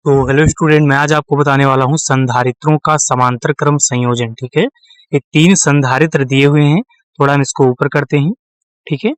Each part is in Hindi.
तो हेलो स्टूडेंट, मैं आज आपको बताने वाला हूँ संधारित्रों का समांतर क्रम संयोजन। ठीक है, ये 3 संधारित्र दिए हुए हैं। थोड़ा हम इसको ऊपर करते हैं। ठीक है,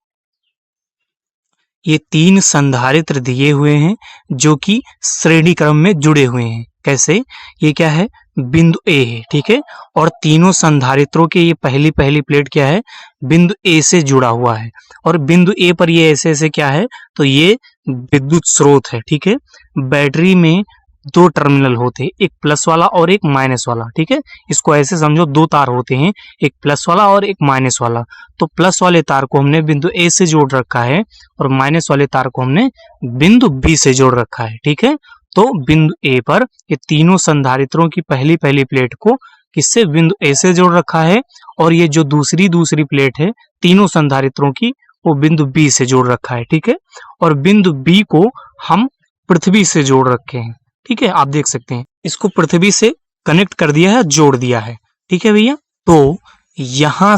ये 3 संधारित्र दिए हुए हैं जो कि श्रेणी क्रम में जुड़े हुए हैं। कैसे? ये क्या है? बिंदु ए है। ठीक है, और तीनों संधारित्रों के ये पहली पहली प्लेट क्या है? बिंदु ए से जुड़ा हुआ है। और बिंदु ए पर ये ऐसे ऐसे क्या है? तो ये विद्युत स्रोत है। ठीक है, बैटरी में 2 टर्मिनल होते हैं, एक प्लस वाला और एक माइनस वाला। ठीक है, इसको ऐसे समझो, 2 तार होते हैं, एक प्लस वाला और एक माइनस वाला। तो प्लस वाले तार को हमने बिंदु ए से जोड़ रखा है और माइनस वाले तार को हमने बिंदु बी से जोड़ रखा है। ठीक है, तो बिंदु ए पर ये तीनों संधारित्रों की पहली पहली प्लेट को किससे? बिंदु ए से जोड़ रखा है। और ये जो दूसरी प्लेट है तीनों संधारित्रों की, वो बिंदु बी से जोड़ रखा है। ठीक है, और बिंदु बी को हम पृथ्वी से जोड़ रखे हैं। ठीक है, आप देख सकते हैं इसको पृथ्वी से कनेक्ट कर दिया है, जोड़ दिया है। ठीक है भैया, तो यहां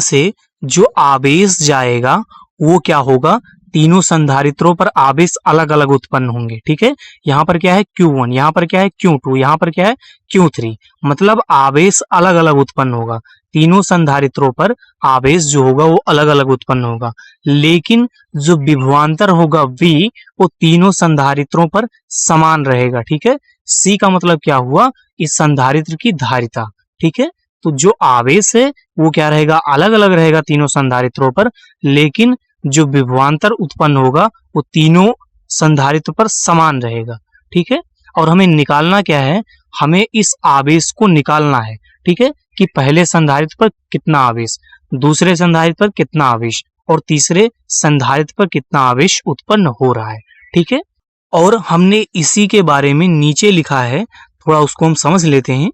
से जो आवेश जाएगा वो क्या होगा? तीनों संधारित्रों पर आवेश अलग अलग उत्पन्न होंगे। ठीक है, यहाँ पर क्या है? Q1, यहाँ पर क्या है? Q2, यहाँ पर क्या है? Q3। मतलब आवेश अलग अलग उत्पन्न होगा। तीनों संधारित्रों पर आवेश जो होगा वो अलग अलग उत्पन्न होगा, लेकिन जो विभवांतर होगा V, वो तीनों संधारित्रों पर समान रहेगा। ठीक है, C का मतलब क्या हुआ? इस संधारित्र की धारिता। ठीक है, तो जो आवेश है वो क्या रहेगा? अलग अलग रहेगा तीनों संधारित्रों पर, लेकिन जो विभवांतर उत्पन्न होगा वो तीनों संधारित्र पर समान रहेगा। ठीक है, और हमें निकालना क्या है? हमें इस आवेश को निकालना है। ठीक है, कि पहले संधारित्र पर कितना आवेश, दूसरे संधारित्र पर कितना आवेश और तीसरे संधारित्र पर कितना आवेश उत्पन्न हो रहा है। ठीक है, और हमने इसी के बारे में नीचे लिखा है, थोड़ा उसको हम समझ लेते हैं।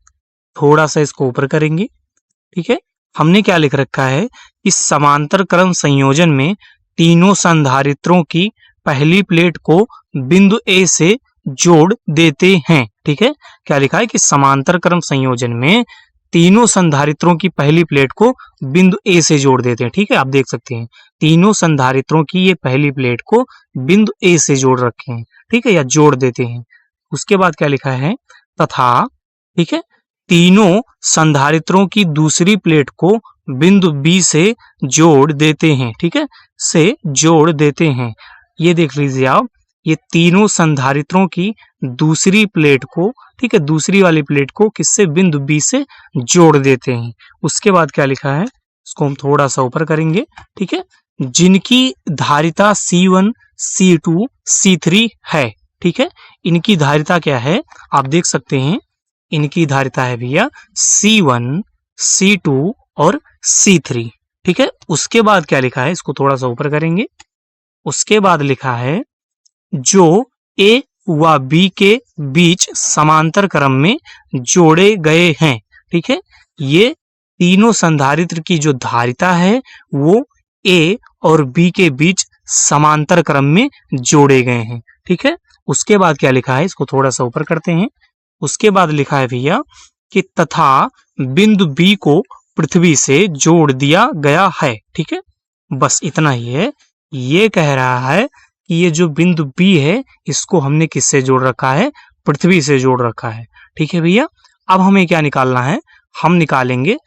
थोड़ा सा इसको ऊपर करेंगे। ठीक है, हमने क्या लिख रखा है? इस समांतर क्रम संयोजन में तीनों संधारित्रों की पहली प्लेट को बिंदु ए से जोड़ देते हैं। ठीक है, क्या लिखा है? कि समांतर क्रम संयोजन में तीनों संधारित्रों की पहली प्लेट को बिंदु ए से जोड़ देते हैं। ठीक है, आप देख सकते हैं तीनों संधारित्रों की ये पहली प्लेट को बिंदु ए से जोड़ रखे हैं। ठीक है, या जोड़ देते हैं। उसके बाद क्या लिखा है? तथा ठीक है, तीनों संधारित्रों की दूसरी प्लेट को बिंदु बी से जोड़ देते हैं। ठीक है, से जोड़ देते हैं। ये देख लीजिए आप, ये तीनों संधारित्रों की दूसरी प्लेट को, ठीक है, दूसरी वाली प्लेट को किससे? बिंदु बी से जोड़ देते हैं। उसके बाद क्या लिखा है? इसको हम थोड़ा सा ऊपर करेंगे। ठीक है, जिनकी धारिता C1, C2, C3 है। ठीक है, इनकी धारिता क्या है? आप देख सकते हैं, इनकी धारिता है भैया C1, C2 और C3। ठीक है, उसके बाद क्या लिखा है? इसको थोड़ा सा ऊपर करेंगे। उसके बाद लिखा है, जो A व B के बीच समांतर क्रम में जोड़े गए हैं। ठीक है, ये तीनों संधारित्र की जो धारिता है वो A और B के बीच समांतर क्रम में जोड़े गए हैं। ठीक है, उसके बाद क्या लिखा है? इसको थोड़ा सा ऊपर करते हैं। उसके बाद लिखा है भैया कि तथा बिंदु बी को पृथ्वी से जोड़ दिया गया है। ठीक है, बस इतना ही है। ये कह रहा है कि ये जो बिंदु बी है इसको हमने किससे जोड़ रखा है? पृथ्वी से जोड़ रखा है। ठीक है भैया, अब हमें क्या निकालना है? हम निकालेंगे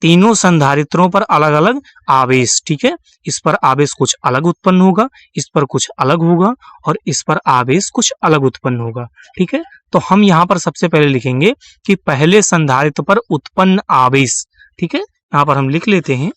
तीनों संधारित्रों पर अलग अलग आवेश। ठीक है, इस पर आवेश कुछ अलग उत्पन्न होगा, इस पर कुछ अलग होगा और इस पर आवेश कुछ अलग उत्पन्न होगा। ठीक है, तो हम यहाँ पर सबसे पहले लिखेंगे कि पहले संधारित्र पर उत्पन्न आवेश। ठीक है, यहाँ पर हम लिख लेते हैं,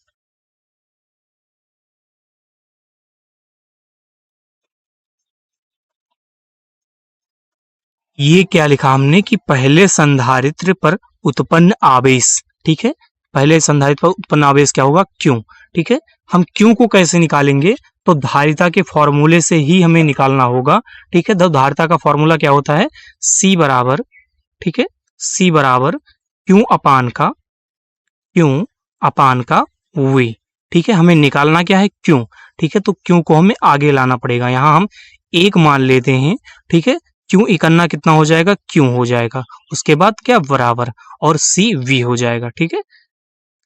ये क्या लिखा हमने? कि पहले संधारित्र पर उत्पन्न आवेश। ठीक है, पहले संधारित्र पर उत्पन्न आवेश क्या होगा? Q। ठीक है, हम Q को कैसे निकालेंगे? तो धारिता के फॉर्मूले से ही हमें निकालना होगा। ठीक है, तो धारिता का फॉर्मूला क्या होता है? C बराबर, ठीक है, C बराबर Q अपान का V। ठीक है, हमें निकालना क्या है? Q। ठीक है, तो Q को हमें आगे लाना पड़ेगा। यहाँ हम 1 मान लेते हैं। ठीक है, Q इकन्ना कितना हो जाएगा? Q हो जाएगा। उसके बाद क्या? बराबर, और C V हो जाएगा। ठीक है,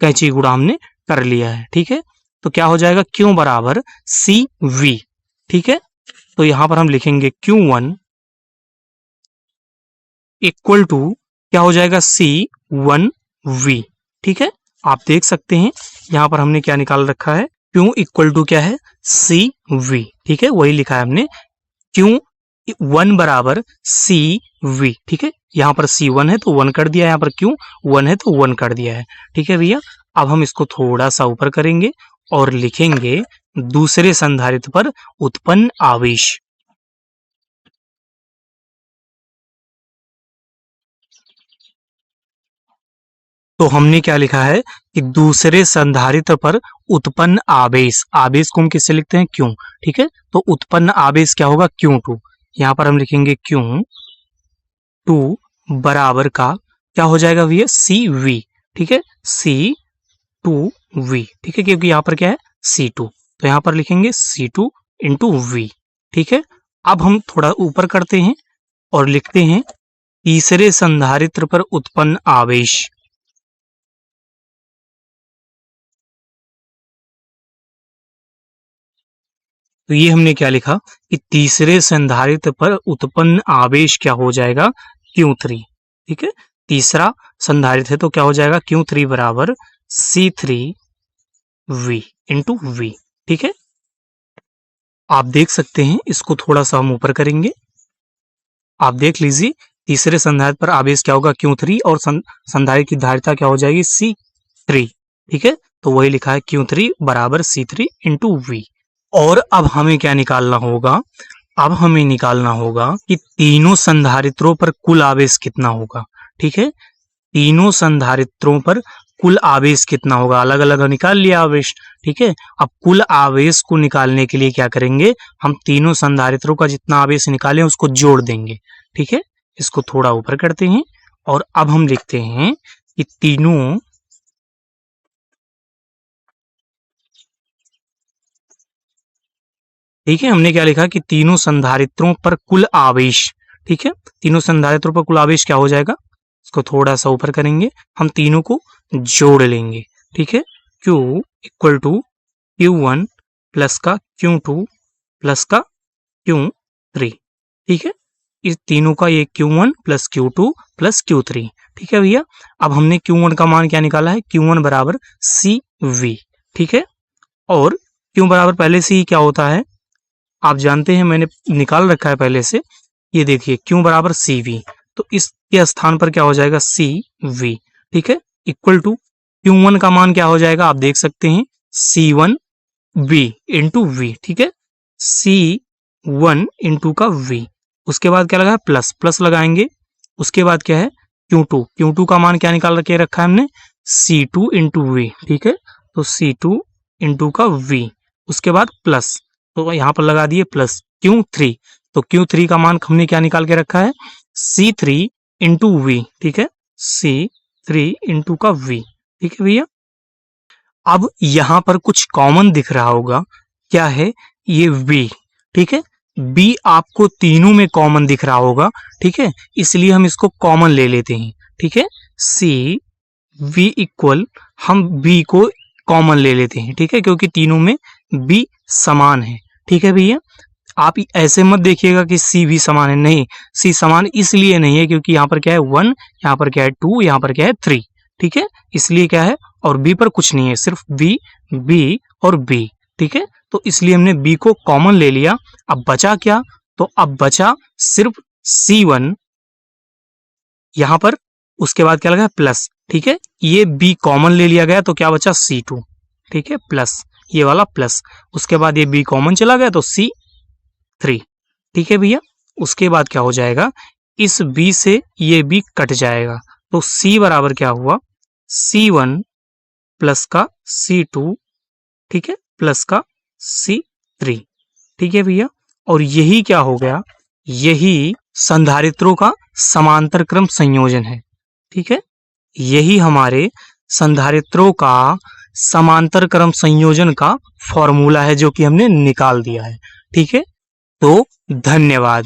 कैंची गुणा हमने कर लिया है। ठीक है, तो क्या हो जाएगा? Q बराबर C V। ठीक है, तो यहाँ पर हम लिखेंगे Q1 इक्वल टू क्या हो जाएगा C1V। ठीक है, आप देख सकते हैं यहां पर हमने क्या निकाल रखा है, Q इक्वल टू क्या है CV। ठीक है, वही लिखा है हमने, Q1 बराबर CV। ठीक है, यहाँ पर C1 है तो 1 कर दिया है, यहाँ पर Q1 है तो 1 कर दिया है। ठीक है भैया, अब हम इसको थोड़ा सा ऊपर करेंगे और लिखेंगे दूसरे संधारित्र पर उत्पन्न आवेश। तो हमने क्या लिखा है कि दूसरे संधारित्र पर उत्पन्न आवेश, आवेश को हम किससे लिखते हैं Q। ठीक है, तो उत्पन्न आवेश क्या होगा Q2। यहाँ पर हम लिखेंगे Q2 बराबर का क्या हो जाएगा भैया CV। ठीक है, C2V। ठीक है, क्योंकि यहाँ पर क्या है C2, तो यहाँ पर लिखेंगे C2 इंटू V। ठीक है, अब हम थोड़ा ऊपर करते हैं और लिखते हैं तीसरे संधारित्र पर उत्पन्न आवेश। तो ये हमने क्या लिखा कि तीसरे संधारित्र पर उत्पन्न आवेश क्या हो जाएगा Q3। ठीक है, तीसरा संधारित्र है तो क्या हो जाएगा Q3 बराबर C3V इंटू V। ठीक है, आप देख सकते हैं, इसको थोड़ा सा हम ऊपर करेंगे, आप देख लीजिए तीसरे संधारित्र पर आवेश क्या होगा Q3 और संधारित्र की धारिता क्या हो जाएगी C3। ठीक है, तो वही लिखा है Q3 बराबर C3 इंटू V। और अब हमें क्या निकालना होगा, अब हमें निकालना होगा कि तीनों संधारित्रों पर कुल आवेश कितना होगा। ठीक है, तीनों संधारित्रों पर कुल आवेश कितना होगा, अलग अलग निकाल लिया आवेश। ठीक है, अब कुल आवेश को निकालने के लिए क्या करेंगे, हम तीनों संधारित्रों का जितना आवेश निकाले उसको जोड़ देंगे। ठीक है, इसको थोड़ा ऊपर करते हैं और अब हम लिखते हैं कि तीनों ठीक है, हमने क्या लिखा कि तीनों संधारित्रों पर कुल आवेश। ठीक है, तीनों संधारित्रों पर कुल आवेश क्या हो जाएगा, इसको थोड़ा सा ऊपर करेंगे, हम तीनों को जोड़ लेंगे। ठीक है, Q equal to Q1 plus का Q2 प्लस का Q3। ठीक है, इस तीनों का ये Q1 plus Q2 plus Q3। ठीक है भैया, अब हमने Q1 का मान क्या निकाला है, Q1 बराबर CV। ठीक है, और Q बराबर पहले से ही क्या होता है आप जानते हैं, मैंने निकाल रखा है पहले से। ये देखिए Q बराबर CV, तो इसके स्थान पर क्या हो जाएगा CV। ठीक है, इक्वल टू Q1 का मान क्या हो जाएगा आप देख सकते हैं C1V इंटू V। ठीक है, C1 इंटू का V, उसके बाद क्या लगा प्लस, प्लस लगाएंगे, उसके बाद क्या है Q2 का मान क्या निकाल के रखा है हमने C2 इंटू V। ठीक है, तो C2 इंटू का V, उसके बाद प्लस, तो यहाँ पर लगा दिए प्लस Q3, तो Q3 का मान हमने क्या निकाल के रखा है C3 इंटू V। ठीक है, C3 इंटू का V। ठीक है भैया, अब यहाँ पर कुछ कॉमन दिख रहा होगा, क्या है ये V। ठीक है, B आपको तीनों में कॉमन दिख रहा होगा। ठीक है, इसलिए हम इसको कॉमन ले लेते हैं। ठीक है, CV इक्वल हम B को कॉमन ले लेते हैं। ठीक है, क्योंकि तीनों में B समान है। ठीक है भैया, आप ऐसे मत देखिएगा कि C भी समान है, नहीं, C समान इसलिए नहीं है क्योंकि यहाँ पर क्या है 1, यहाँ पर क्या है 2, यहाँ पर क्या है 3। ठीक है, इसलिए क्या है, और B पर कुछ नहीं है, सिर्फ B और B। ठीक है, तो इसलिए हमने B को कॉमन ले लिया। अब बचा क्या, तो अब बचा सिर्फ C1 यहाँ पर, उसके बाद क्या लगा प्लस। ठीक है, ये B कॉमन ले लिया गया तो क्या बचा C2। ठीक है, प्लस ये वाला प्लस, उसके बाद ये B कॉमन चला गया तो C3। ठीक है भैया, उसके बाद क्या हो जाएगा, इस B से ये B कट जाएगा, तो C बराबर क्या हुआ C1 प्लस का C2। ठीक है, प्लस का C3। ठीक है भैया, और यही क्या हो गया, यही संधारित्रों का समांतर क्रम संयोजन है। ठीक है, यही हमारे संधारित्रों का समांतर क्रम संयोजन का फॉर्मूला है जो कि हमने निकाल दिया है। ठीक है, तो धन्यवाद।